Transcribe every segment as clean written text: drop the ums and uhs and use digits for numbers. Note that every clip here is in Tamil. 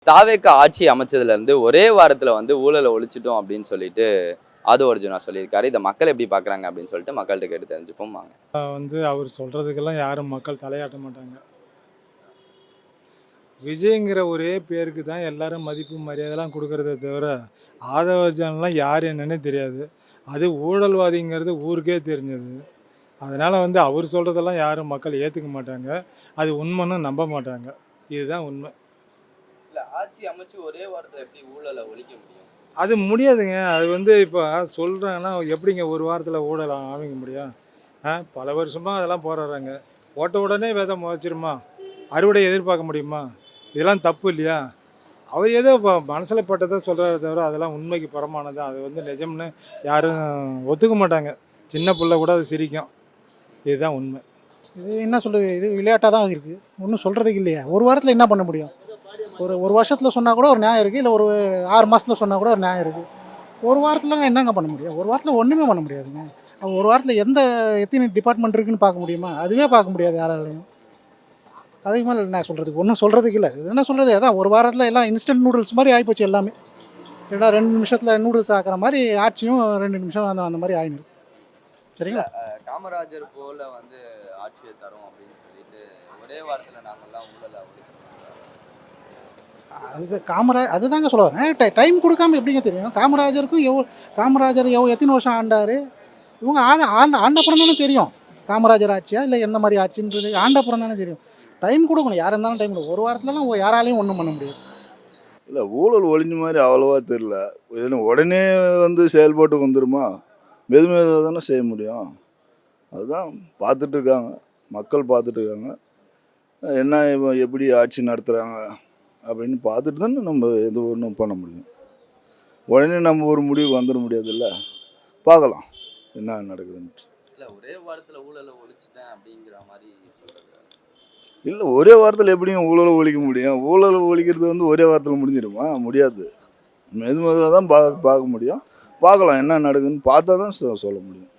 தாவேக்கா ஆட்சி அமைச்சதுல இருந்து ஒரே வாரத்துல வந்து ஊழலை ஒழிச்சிட்டோம் அப்படின்னு சொல்லிட்டு ஆதவ அர்ஜுனா சொல்லியிருக்காரு. இதை மக்கள் எப்படி பாக்குறாங்க அப்படின்னு சொல்லிட்டு மக்கள்கிட்ட கேட்டு தெரிஞ்சுப்போம் வாங்க. அவர் சொல்றதுக்கெல்லாம் யாரும் மக்கள் தலையாட்ட மாட்டாங்க. விஜய்ங்கிற ஒரே பேருக்கு தான் எல்லாரும் மதிப்பு மரியாதைலாம் கொடுக்கறதே தவிர ஆதவ அர்ஜுனன்லாம் யார் என்னன்னே தெரியாது. அது ஊழல்வாதிங்கிறது ஊருக்கே தெரிஞ்சது. அதனால் அவர் சொல்கிறதெல்லாம் யாரும் மக்கள் ஏற்றுக்க மாட்டாங்க. அது உண்மைன்னு நம்ப மாட்டாங்க. இதுதான் உண்மை. இல்ல ஆட்சி அமைச்சு ஒரே வாரத்துல எப்படி ஊழலை ஒழிக்க முடியும்? அது முடியாதுங்க. அது இப்போ சொல்கிறாங்கன்னா எப்படிங்க ஒரு வாரத்தில் ஊழல் ஆரம்பிக்க முடியும்? பல வருஷமாக அதெல்லாம் போராடுறாங்க. போட்ட உடனே விதை முளைச்சிருமா? அறுவடை எதிர்பார்க்க முடியுமா? இதெல்லாம் தப்பு இல்லையா? அவர் ஏதோ மனசில் பட்டதை சொல்கிறத தவிர அதெல்லாம் உண்மைக்கு புறமானது. அது நிஜம்னு யாரும் ஒத்துக்க மாட்டாங்க. சின்ன பிள்ளை கூட அது சிரிக்கும். இதுதான் உண்மை. இது என்ன சொல்கிறது, இது விளையாட்டாக தான் இருக்குது. ஒன்றும் சொல்கிறதுக்கு இல்லையா? ஒரு வாரத்தில் என்ன பண்ண முடியும்? ஒரு வருஷத்தில் சொன்னால் கூட ஒரு நியாயம் இருக்குது, இல்லை ஒரு 6 மாதத்தில் சொன்னால் கூட ஒரு நியாயம் இருக்குது. ஒரு வாரத்தில் என்னங்க பண்ண முடியும்? ஒரு வாரத்தில் ஒன்றுமே பண்ண முடியாதுங்க. ஒரு வாரத்தில் எத்தனை டிபார்ட்மெண்ட் இருக்குதுன்னு பார்க்க முடியுமா? அதுவே பார்க்க முடியாது யாராலையும். அதுக்கு மேலே என்ன சொல்கிறதுக்கு? ஒன்றும் சொல்கிறதுக்கு இல்லை. இது என்ன சொல்கிறது, அதான் ஒரு வாரத்தில் எல்லாம் இன்ஸ்டன்ட் நூடுல்ஸ் மாதிரி ஆகிப்போச்சு எல்லாமே. ஏன்னா 2 நிமிஷத்தில் நூடுல்ஸ் ஆக்கிற மாதிரி ஆட்சியும் 2 நிமிஷம் அந்த மாதிரி ஆகிடுது. சரிங்களா? காமராஜர் போல வந்து ஆட்சியை தரும் அப்படின்னு சொல்லிட்டு ஒரே வாரத்துல நாங்கெல்லாம் ஊழலை அதுதாங்க சொல்ல வரேன். டைம் கொடுக்காம எப்படிங்க தெரியும்? காமராஜர் எத்தனை வருஷம் ஆண்டார்? இவங்க ஆண்டப்புறம் தானே தெரியும் காமராஜர் ஆட்சியா இல்லை எந்த மாதிரி ஆட்சின்றது. ஆண்டப்புறம் தானே தெரியும். டைம் கொடுக்கணும், யார் இருந்தாலும் டைம் கொடுக்கும். ஒரு வாரத்துலலாம் யாராலையும் ஒன்றும் பண்ண முடியாது. இல்லை, ஊழல் ஒழிஞ்ச மாதிரி அவ்வளோவா தெரில. உடனே செயல்பாட்டுக்கு வந்துடுமா? மெதுவாக தானே செய்ய முடியும். அதுதான் பார்த்துட்டு இருக்காங்க, மக்கள் பார்த்துட்டு இருக்காங்க. என்ன எப்படி ஆட்சி நடத்துகிறாங்க அப்படின்னு பார்த்துட்டு தானே நம்ம எது ஒன்றும் பண்ண முடியும். உடனே நம்ம ஒரு முடிவுக்கு வந்துட முடியாதுல்ல. பார்க்கலாம் என்ன நடக்குதுன்ட்டு. இல்லை ஒரே வாரத்தில் ஊழலை ஒழிச்சிட்டேன் அப்படிங்கிற மாதிரி சொல்கிறது. இல்லை, ஒரே வாரத்தில் எப்படியும் ஊழலை ஒழிக்க முடியும்? ஊழலை ஒழிக்கிறது ஒரே வாரத்தில் முடிஞ்சிடுமா? முடியாது. மெதுவாக தான் பார்க்க முடியும். பார்க்கலாம் என்ன நடக்குதுன்னு பார்த்தா தான் சொல்ல முடியும்.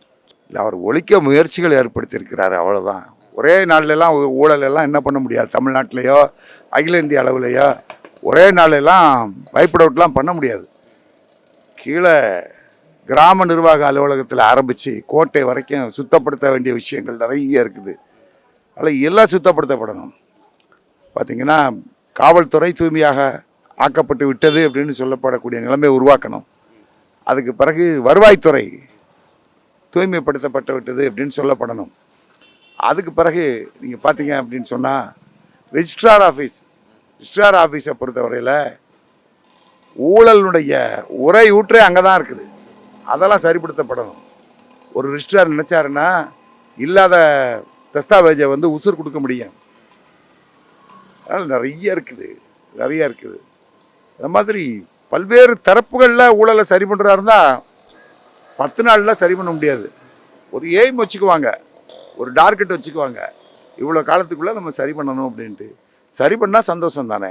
இல்லை, அவர் ஒழிக்க முயற்சிகள் ஏற்படுத்தியிருக்கிறாரு, அவ்வளோதான். ஒரே நாள்லாம் ஊழலெல்லாம் என்ன பண்ண முடியாது. தமிழ்நாட்டிலையோ அகில இந்திய அளவுலையோ ஒரே நாளெல்லாம் வைப் அவுட்லாம் பண்ண முடியாது. கீழே கிராம நிர்வாக அலுவலகத்தில் ஆரம்பித்து கோட்டை வரைக்கும் சுத்தப்படுத்த வேண்டிய விஷயங்கள் நிறைய இருக்குது. அதில் எல்லாம் சுத்தப்படுத்தப்படணும். பார்த்திங்கன்னா காவல்துறை தூய்மையாக ஆக்கப்பட்டு விட்டது அப்படின்னு சொல்லப்படக்கூடிய நிலைமை உருவாக்கணும். அதுக்கு பிறகு வருவாய்த்துறை தூய்மைப்படுத்தப்பட்டு விட்டது அப்படின்னு சொல்லப்படணும். அதுக்கு பிறகு நீங்கள் பார்த்தீங்க அப்படின்னு சொன்னால் ரிஜிஸ்ட்ரார் ஆஃபீஸை பொறுத்தவரையில் ஊழலுடைய உரை ஊற்றே அங்கே தான் இருக்குது. அதெல்லாம் சரிப்படுத்தப்படணும். ஒரு ரிஜிஸ்ட்ரார் நினச்சாருன்னா இல்லாத தஸ்தாவேஜை உசுர் கொடுக்க முடியும். அதனால் நிறைய இருக்குது. அந்த மாதிரி பல்வேறு தரப்புகளில் ஊழலை சரி பண்ணுறாருந்தா 10 நாளில் சரி பண்ண முடியாது. ஒரு எய்ம் வச்சுக்குவாங்க, ஒரு டார்கெட் வச்சுக்குவாங்க, இவ்வளோ காலத்துக்குள்ளே நம்ம சரி பண்ணணும் அப்படின்ட்டு. சரி பண்ணால் சந்தோஷம் தானே.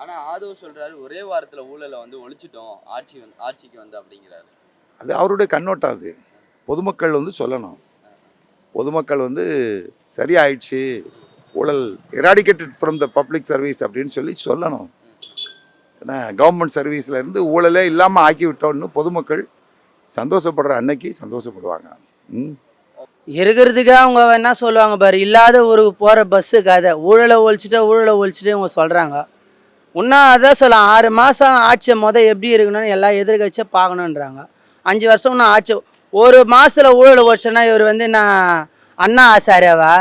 ஆனால் ஆதவ் சொல்கிறாரு ஒரே வாரத்தில் ஊழலை ஒழிச்சிட்டோம் ஆட்சிக்கு அப்படிங்கிறாரு. அது அவருடைய கண்ணோட்டம். அது பொதுமக்கள் சொல்லணும். பொதுமக்கள் சரியாயிடுச்சு, ஊழல் eradicated from the public service அப்படின்னு சொல்லணும். ஏன்னா கவர்மெண்ட் சர்வீஸ்லேருந்து ஊழலே இல்லாமல் ஆக்கி விட்டோன்னு பொதுமக்கள் சந்தோஷப்படுற அன்னைக்கு சந்தோஷப்படுவாங்க. இருக்கிறதுக்கு அவங்க என்ன சொல்லுவாங்க பாரு, இல்லாத ஊருக்கு போகிற பஸ்ஸு கதை. ஊழலை ஒழிச்சிட்டு இவங்க சொல்கிறாங்க. இன்னும் அதான் சொல்லலாம், 6 மாதம் ஆட்சி எப்படி இருக்கணும்னு எல்லாம் எதிர்கட்சியை பார்க்கணுன்றாங்க. 5 வருஷம் இன்னும் ஆட்சி. ஒரு மாதத்தில் ஊழலை ஒழிச்சோன்னா இவர் நான் அண்ணா ஆசாரியாவா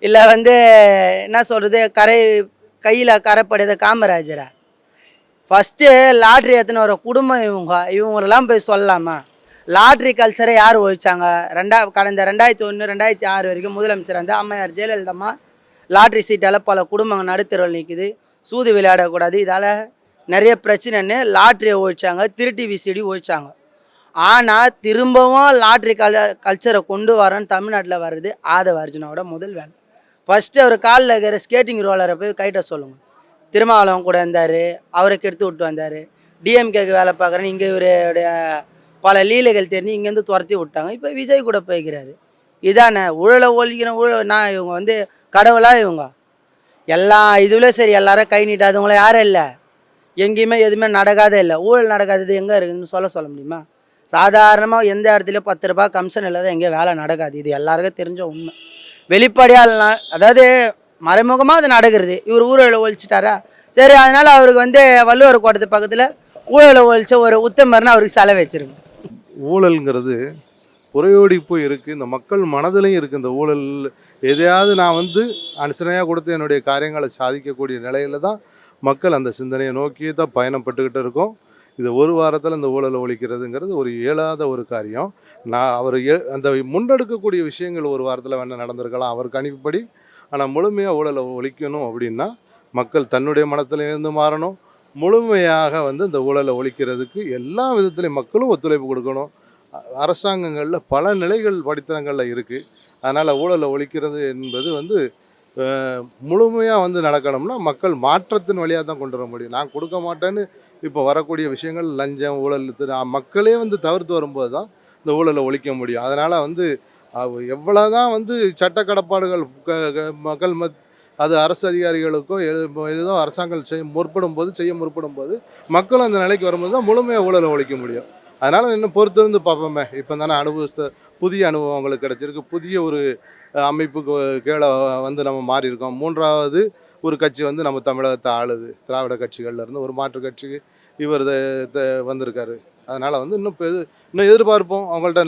இல்லை என்ன சொல்கிறது, கையில் கரைப்படையத காமராஜரா? ஃபஸ்ட்டு லாட்ரி எத்தனை வர குடும்பம் இவங்களெல்லாம் போய் சொல்லலாமா? லாட்ரி கல்ச்சரை யார் ஒழிச்சாங்க? கடந்த 2001 2006 வரைக்கும் முதலமைச்சர் அம்மையார் ஜெயலலிதா லாட்ரி சீட்டால் பல குடும்பங்கள் நடுத்தரவில் நிற்குது. சூது விளையாடக்கூடாது, இதால் நிறைய பிரச்சனைன்னு லாட்ரியை ஒழிச்சாங்க, திருட்டி விசிடி ஒழிச்சாங்க. ஆனால் திரும்பவும் லாட்ரி கல்ச்சரை கொண்டு வரேன்னு தமிழ்நாட்டில் வர்றது ஆதவ அர்ஜுனாவோட முதல் வேலை. ஃபஸ்ட்டு அவர் காலில் இருக்கிற ஸ்கேட்டிங் ரோலரை போய் கைட்ட சொல்லுங்கள். திருமாவளவன் கூட இருந்தார், அவரை கெடுத்து விட்டு வந்தார். டிஎம்கேக்கு வேலை பார்க்குறேன்னு இங்கே இவருடைய பல லீலைகள் தெரிஞ்சு இங்கேருந்து துரத்தி விட்டாங்க. இப்போ விஜய் கூட போய்க்கிறாரு. இதானே ஊழலை ஒழிக்கணும்? நான் இவங்க கடவுளா? எல்லா இதுலேயும் சரி எல்லாரும் கை நீட்டாதவங்கள யாரும் இல்லை, எங்கேயுமே எதுவுமே நடக்காதே இல்லை. ஊழல் நடக்காதது எங்கே இருக்குதுன்னு சொல்ல முடியுமா? சாதாரணமாக எந்த இடத்துலையும் 10 ரூபாய் கமிஷன் இல்லாத எங்கேயும் வேலை நடக்காது. இது எல்லாருக்கும் தெரிஞ்ச உண்மை. வெளிப்படையாக அதாவது மறைமுகமாக அது நடக்கிறது. இவர் ஊழலை ஒழிச்சிட்டாரா, சரி அதனால் அவருக்கு வந்து வள்ளுவர் கோட்டத்து பக்கத்தில் ஊழலை ஒழிச்ச ஒரு உத்தமர்னு அவருக்கு செலவு வச்சிருக்கு. ஊழல்ங்கிறது புறையோடி போய் இருக்குது, இந்த மக்கள் மனதிலையும் இருக்குது. இந்த ஊழல் எதையாவது நான் வந்து அனுசரணையாக கொடுத்து என்னுடைய காரியங்களை சாதிக்கக்கூடிய நிலையில் தான் மக்கள் அந்த சிந்தனையை நோக்கி தான் பயணப்பட்டுக்கிட்டு இருக்கோம். இது ஒரு வாரத்தில் இந்த ஊழலை ஒழிக்கிறதுங்கிறது ஒரு இயலாத ஒரு காரியம். அவர் அந்த முன்னெடுக்கக்கூடிய விஷயங்கள் ஒரு வாரத்தில் வேணால் நடந்திருக்கலாம் அவர் கணிப்புப்படி. ஆனால் முழுமையாக ஊழலை ஒழிக்கணும் அப்படின்னா மக்கள் தன்னுடைய மனத்திலேருந்து மாறணும். முழுமையாக வந்து இந்த ஊழலை ஒழிக்கிறதுக்கு எல்லா விதத்துலையும் மக்களும் ஒத்துழைப்பு கொடுக்கணும். அரசாங்கங்களில் பல நிலைகள் படித்தனங்களில் இருக்குது. அதனால் ஊழலை ஒழிக்கிறது என்பது வந்து முழுமையாக வந்து நடக்கணும்னா மக்கள் மாற்றத்தின் வழியாக தான் கொண்டு வர முடியும். நான் கொடுக்க மாட்டேன்னு இப்போ வரக்கூடிய விஷயங்கள் லஞ்சம், ஊழல் மக்களே வந்து தவிர்த்து வரும்போது தான் இந்த ஊழலை ஒழிக்க முடியும். அதனால் வந்து எவ்வளோ தான் வந்து சட்ட கடப்பாடுகள் மக்கள் அது அரசு அதிகாரிகளுக்கோ ஏதோ அரசாங்கம் செய்ய முற்படும் போது மக்களும் அந்த நிலைக்கு வரும்போது தான் முழுமையாக ஊழலை ஒழிக்க முடியும். அதனால் இன்னும் பொறுத்திருந்து பார்ப்போமே. இப்போ தானே புதிய அனுபவம் அவங்களுக்கு கிடச்சிருக்கு. புதிய ஒரு அமைப்புக்கு கீழே வந்து நம்ம மாறி இருக்கோம். 3வது ஒரு கட்சி வந்து நம்ம தமிழகத்தை ஆளுது. திராவிட கட்சிகள்லேருந்து ஒரு மாற்று கட்சிக்கு இவர் வந்திருக்காரு. அதனால் வந்து இன்னும் எதிர்பார்ப்போம் அவங்கள்ட்ட.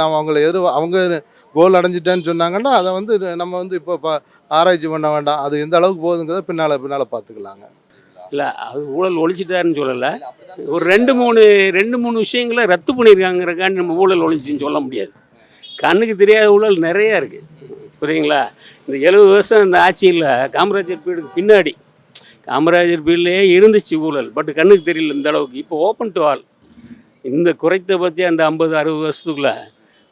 அவங்க கோல் அடைஞ்சிட்டேன்னு சொன்னாங்கன்னா அதை வந்து நம்ம வந்து இப்போ ஆராய்ச்சி பண்ண வேண்டாம். அது எந்த அளவுக்கு போகுதுங்கிறத பின்னால் பார்த்துக்கலாங்க. இல்லை, அது ஊழல் ஒழிச்சிட்டாருன்னு சொல்லலை. ஒரு ரெண்டு மூணு விஷயங்களை ரத்து பண்ணியிருக்காங்கிறக்காண்டி நம்ம ஊழல் ஒழிச்சின்னு சொல்ல முடியாது. கண்ணுக்கு தெரியாத ஊழல் நிறையா இருக்குது. புரியுதுங்களா? இந்த 70 வருஷம் இந்த ஆட்சியில் காமராஜர் பீரியடுக்கு பின்னாடி காமராஜர் பீரியட்லேயே இருந்துச்சு ஊழல். பட் கண்ணுக்கு தெரியல இந்த அளவுக்கு. இப்போ ஓப்பன் டு ஆல். இந்த குறைந்தபட்சம் அந்த 50-60 வருஷத்துக்குள்ளே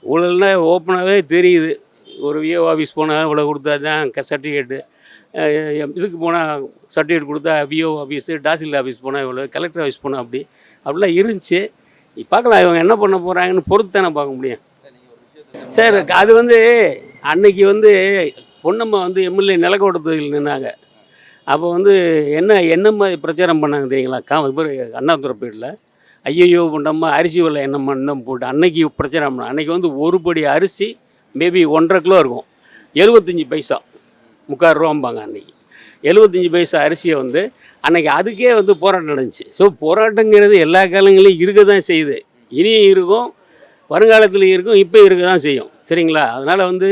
ஊழல்னா ஓப்பனாகவே தெரியுது. ஒரு விஓ ஆஃபீஸ் போனால் இவ்வளோ கொடுத்தா தான் சர்டிஃபிகேட்டு, இதுக்கு போனால் சர்டிஃபிகேட் கொடுத்தா விஓ ஆஃபீஸு, தாசில்தார் ஆஃபீஸ் போனால் இவ்வளோ, கலெக்டர் ஆஃபீஸ் போனால் அப்படிலாம் இருந்துச்சு. பார்க்கலாம் இவங்க என்ன பண்ண போகிறாங்கன்னு பொறுத்து தானே பார்க்க முடியும். சார் அது வந்து அன்னைக்கு வந்து பொன்னம்மா வந்து எம்எல்ஏ நிலக்கோட்டத்தில் நின்னாங்க. அப்போ வந்து என்ன மாதிரி பிரச்சாரம் பண்ணாங்க தெரியுங்களா? இவர் அண்ணாதுரை பீரியடில் ஐயோ பொன்னம்மா அரிசி விலை என்ன போட்டு அன்னைக்கு பிரச்சாரம் பண்ணாங்க. அன்றைக்கி வந்து ஒரு படி அரிசி மேபி 1.5 கிலோ இருக்கும், 75 பைசா, 3/4 ரூபாம்பாங்க. அன்றைக்கி 75 பைசா அரிசியை வந்து அன்றைக்கி அதுக்கே வந்து போராட்டம் நடந்துச்சு. ஸோ போராட்டங்கிறது எல்லா காலங்களையும் இருக்க தான் செய்யுது, இனியும் இருக்கும், வருங்காலத்தில் இருக்கும், இப்போ இருக்க தான் செய்யும். சரிங்களா? அதனால் வந்து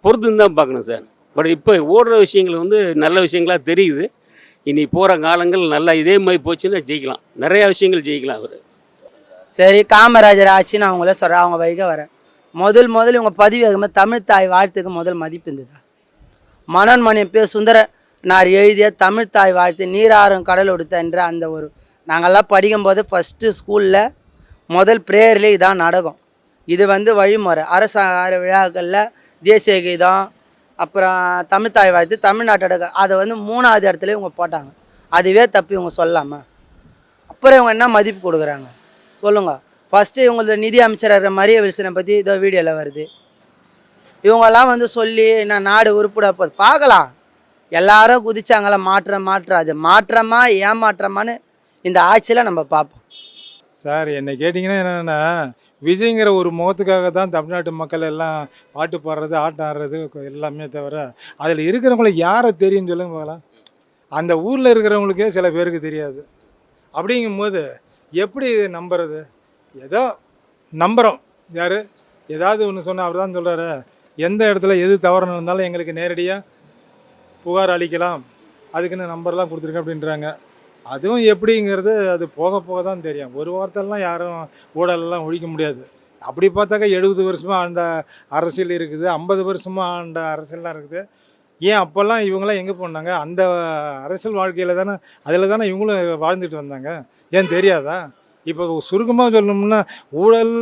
பொறுத்துன்னு தான் பார்க்கணும் சார். பட் இப்போ ஓடுற விஷயங்கள் வந்து நல்ல விஷயங்களாக தெரியுது. இனி போகிற காலங்கள் நல்லா இதே மாதிரி போச்சுன்னா ஜெயிக்கலாம், நிறையா விஷயங்கள் ஜெயிக்கலாம் அவர். சரி, காமராஜர் ஆட்சி நான் அவங்கள சொல்கிறேன், அவங்க வழிக வரேன். முதல் இவங்க பதிவு ஆகும்போது தமிழ் தாய் வாழ்த்துக்கு முதல் மதிப்பு இருந்ததா? மனோன்மணி சுந்தரனார் எழுதிய தமிழ் தாய் வாழ்த்து நீராறும் கடல் உடுத்தன்ற அந்த ஒரு நாங்கள்லாம் படிக்கும்போது ஃபஸ்ட்டு ஸ்கூலில் முதல் ப்ரேயர்லேயே இதான் நடக்கும். இது வந்து வழிமுறை. அரசாங்க விழாக்களில் தேசிய கீதம், அப்புறம் தமிழ் தாய் வாழ்த்து, தமிழ்நாட்டோட அதை வந்து 3வது இடத்துல இவங்க போட்டாங்க. அதுவே தப்பு இவங்க சொல்லலாமா? அப்புறம் இவங்க என்ன மதிப்பு கொடுக்குறாங்க சொல்லுங்க? ஃபஸ்ட்டு இவங்களோட நிதி அமைச்சர் இருக்கிற மரிய வில்சனை பற்றி இதோ வீடியோவில் வருது. இவங்கெல்லாம் வந்து சொல்லி நான் நாடு உருப்பிட போது பார்க்கலாம். எல்லாரும் குதிச்சாங்களா மாற்றம் அது மாற்றமா ஏமாற்றமானு இந்த ஆட்சியில் நம்ம பார்ப்போம். சார் என்னை கேட்டிங்கன்னா என்னென்னா, விஜய்ங்கிற ஒரு முகத்துக்காக தான் தமிழ்நாட்டு மக்கள் எல்லாம் பாட்டு பாடுறது, ஆட்டம் ஆடுறது எல்லாமே தவிர அதில் இருக்கிறவங்களுக்கு யாரை தெரியும்னு சொல்லுங்க பார்க்கலாம். அந்த ஊரில் இருக்கிறவங்களுக்கே சில பேருக்கு தெரியாது. அப்படிங்கும்போது எப்படி நம்புறது? ஏதோ நம்புகிறோம். யார் ஏதாவது ஒன்று சொன்னால் அவர் தான் சொல்கிறாரு, எந்த இடத்துல எது தவறு நடந்தாலும் எங்களுக்கு நேரடியாக புகார் அளிக்கலாம், அதுக்குன்னு நம்பர்லாம் கொடுத்துருக்கேன் அப்படின்றாங்க. அதுவும் எப்படிங்கிறது அது போக போக தான் தெரியும். ஒரு வாரத்திலலாம் யாரும் ஊழலெல்லாம் ஒழிக்க முடியாது. அப்படி பார்த்தாக்கா 70 வருஷமாக ஆண்ட அரசியல் இருக்குது, 50 வருஷமாக ஆண்ட அரசியல்லாம் இருக்குது. ஏன் அப்போல்லாம் இவங்களாம் எங்கே போனாங்க? அந்த அரசியல் வாழ்க்கையில் தானே, அதில் தானே இவங்களும் வாழ்ந்துட்டு வந்தாங்க. ஏன் தெரியாதா? இப்போ சுருக்கமாக சொல்லணும்னா ஊழல்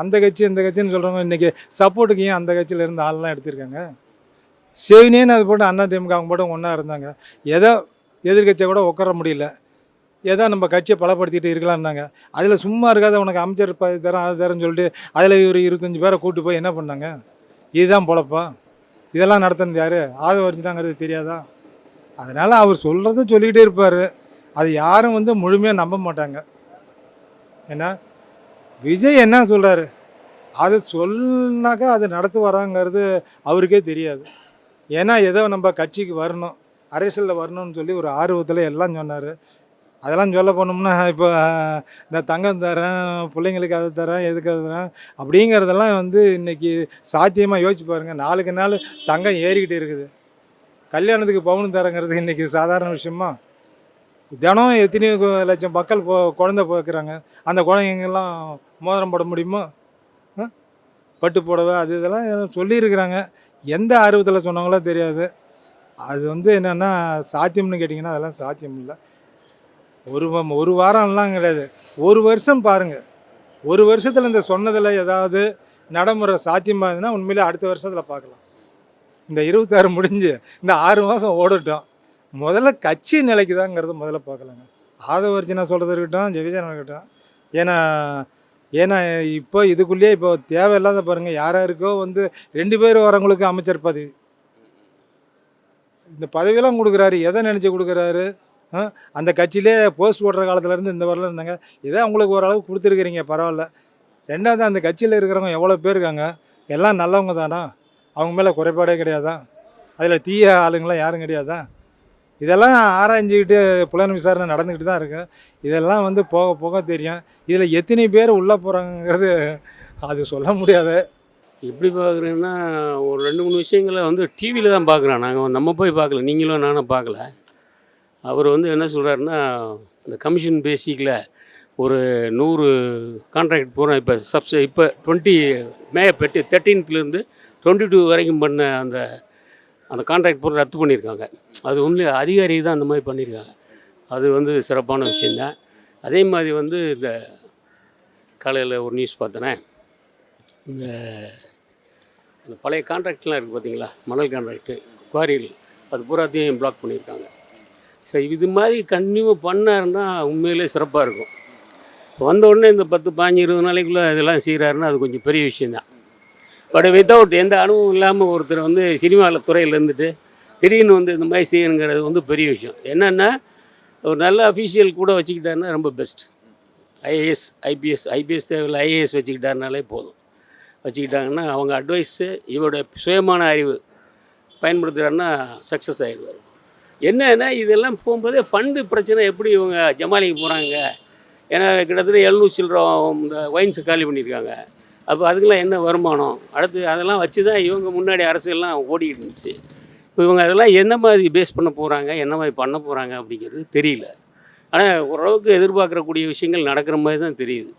அந்த கட்சி இந்த கட்சின்னு சொல்கிறவங்க இன்றைக்கி சப்போர்ட்டுக்கு ஏன் அந்த கட்சியில் இருந்து ஆள்லாம் எடுத்திருக்காங்க? செவினேன்னு அது போட்டு அண்ணா திமுக அவங்க போட்டு ஒன்றா இருந்தாங்க. ஏதோ எதிர்கட்சியை கூட உட்கார முடியல, ஏதோ நம்ம கட்சியை பலப்படுத்திட்டு இருக்கலாம்னாங்க. அதில் சும்மா இருக்காத உனக்கு அமைச்சர் தரேன் அது தரேன்னு சொல்லிட்டு அதில் ஒரு 25 பேரை கூப்பிட்டு போய் என்ன பண்ணாங்க? இதுதான் பொழப்பா? இதெல்லாம் நடத்துனது யார்? ஆதரவு வச்சுட்டாங்கிறது தெரியாதா? அதனால் அவர் சொல்கிறத சொல்லிக்கிட்டே இருப்பார். அது யாரும் வந்து முழுமையாக நம்ப மாட்டாங்க. ஏன்னா விஜய் என்ன சொல்கிறாரு, அது சொன்னாக்கா அது நடத்துவாராங்கிறது அவருக்கே தெரியாது. ஏன்னா ஏதோ நம்ம கட்சிக்கு வரணும், அரசியலில் வரணும்னு சொல்லி ஒரு ஆர்வத்தில் எல்லாம் சொன்னார். அதெல்லாம் சொல்ல போனோம்னா இப்போ இந்த தங்கம் தரேன், பிள்ளைங்களுக்கு அதை தரேன், எதுக்கு அதை தரேன் அப்படிங்கிறதெல்லாம் வந்து இன்றைக்கி சாத்தியமாக யோசிச்சு பாருங்கள். நாளுக்கு நாள் தங்கம் ஏறிக்கிட்டு இருக்குது. கல்யாணத்துக்கு பவுன் தரங்கிறது இன்றைக்கி சாதாரண விஷயமா? தினம் எத்தனையோ லட்சம் மக்கள் குழந்தை பிறக்கிறாங்க. அந்த குழந்தைங்கெல்லாம் மோதிரம் போட முடியுமா? பட்டு புடவை அது இதெல்லாம் சொல்லியிருக்கிறாங்க. எந்த ஆர்வத்தில் சொன்னாங்களோ தெரியாது. அது வந்து என்னென்னா சாத்தியம்னு கேட்டிங்கன்னா அதெல்லாம் சாத்தியம் இல்லை. ஒரு வாரம்லாம் கிடையாது, ஒரு வருஷம் பாருங்கள். ஒரு வருஷத்தில் இந்த சொன்னதில் ஏதாவது நடைமுறை சாத்தியமாகுதுன்னா உண்மையிலே அடுத்த வருஷத்தில் பார்க்கலாம். இந்த 26 முடிஞ்சு இந்த 6 மாதம் ஓடட்டும். முதல்ல கட்சி நிலைக்குதாங்கிறது முதல்ல பார்க்கலாங்க. ஆதவர்ஜினா சொல்கிறது இருக்கட்டும், ஜெவிஜனா இருக்கட்டும். ஏன்னா இப்போ இதுக்குள்ளேயே இப்போ தேவையில்லாத பாருங்கள், யாராருக்கோ வந்து 2 பேர் வரவங்களுக்கு அமைச்சர் பதவி, இந்த பதவியெல்லாம் கொடுக்குறாரு. எதை நினச்சி கொடுக்குறாரு? அந்த கட்சியிலே போஸ்ட் போடுற காலத்துலேருந்து இந்த வரலாம் இருந்தாங்க. ஏதோ அவங்களுக்கு ஓரளவுக்கு கொடுத்துருக்குறீங்க, பரவாயில்ல. ரெண்டாவது அந்த கட்சியில் இருக்கிறவங்க எவ்வளோ பேர் இருக்காங்க, எல்லாம் நல்லவங்க தானா? அவங்க மேலே குறைபாடே கிடையாதா? அதில் தீய ஆளுங்களாம் யாரும் கிடையாதா? இதெல்லாம் ஆராய்ஞ்சிக்கிட்டு புலன் விசாரணை நடந்துக்கிட்டு தான் இருக்கு. இதெல்லாம் வந்து போக போக தெரியும். இதில் எத்தனை பேர் உள்ளே போகிறாங்கிறது அது சொல்ல முடியாது. எப்படி பார்க்குறேன்னா, ஒரு 2-3 விஷயங்களை வந்து டிவியில் தான் பார்க்குறோம். நாங்கள் நம்ம போய் பார்க்கல, நீங்களும் நானும் பார்க்கல. அவர் வந்து என்ன சொல்கிறாருன்னா, இந்த கமிஷன் பேசிக்கில் ஒரு 100 கான்ட்ராக்ட் போகிறோம். இப்போ 20 மே 13லேருந்து 22 வரைக்கும் பண்ண அந்த கான்ட்ராக்ட் பூரா ரத்து பண்ணியிருக்காங்க. அது ஒன்று அதிகாரி தான் அந்த மாதிரி பண்ணியிருக்காங்க. அது வந்து சிறப்பான விஷயந்தான். அதே மாதிரி வந்து இந்த காலையில் ஒரு நியூஸ் பார்த்தேனே, இந்த பழைய கான்ட்ராக்ட்லாம் இருக்குது பார்த்தீங்களா, மணல் கான்ட்ராக்டு, குவாரிகள், அது பூராத்தையும் பிளாக் பண்ணியிருக்காங்க. சரி, இது மாதிரி கண்டினியூ பண்ணாருன்னா உண்மையிலே சிறப்பாக இருக்கும். இப்போ வந்த உடனே இந்த 10, 15, 20 நாளைக்குள்ளே இதெல்லாம் செய்கிறாருன்னா அது கொஞ்சம் பெரிய விஷயந்தான். பட் வித்தவுட் எந்த அனுபவம் இல்லாமல் ஒருத்தர் வந்து சினிமாவில் துறையில் இருந்துட்டு திடீர்னு வந்து இந்த மாதிரி செய்யணுங்கிறது வந்து பெரிய விஷயம். என்னென்னா, ஒரு நல்ல அஃபீஷியல் கூட வச்சுக்கிட்டாருன்னா ரொம்ப பெஸ்ட். ஐஏஎஸ், ஐபிஎஸ் தேவையில்லை, ஐஏஎஸ் வச்சுக்கிட்டாருனாலே போதும். வச்சுக்கிட்டாங்கன்னா அவங்க அட்வைஸு, இவருடைய சுயமான அறிவு பயன்படுத்துகிறாருன்னா சக்ஸஸ் ஆகிடுவார். என்னன்னா, இதெல்லாம் போகும்போதே ஃபண்டு பிரச்சனை எப்படி இவங்க ஜமாலிக்கு போகிறாங்க. ஏன்னா கிட்டத்தட்ட 700 சில்லறம் இந்த ஒயின்ஸை காலி பண்ணியிருக்காங்க. அப்போ அதுக்கெல்லாம் என்ன வருமானம்? அடுத்து அதெல்லாம் வச்சு தான் இவங்க முன்னாடி அரசியல்லாம் ஓடிக்கிட்டு இருந்துச்சு. இப்போ இவங்க அதெல்லாம் என்ன மாதிரி பேஸ் பண்ண போகிறாங்க, என்ன மாதிரி பண்ண போகிறாங்க அப்படிங்கிறது தெரியல. ஆனால் ஓரளவுக்கு எதிர்பார்க்கக்கூடிய விஷயங்கள் நடக்கிற மாதிரி தான் தெரியுது.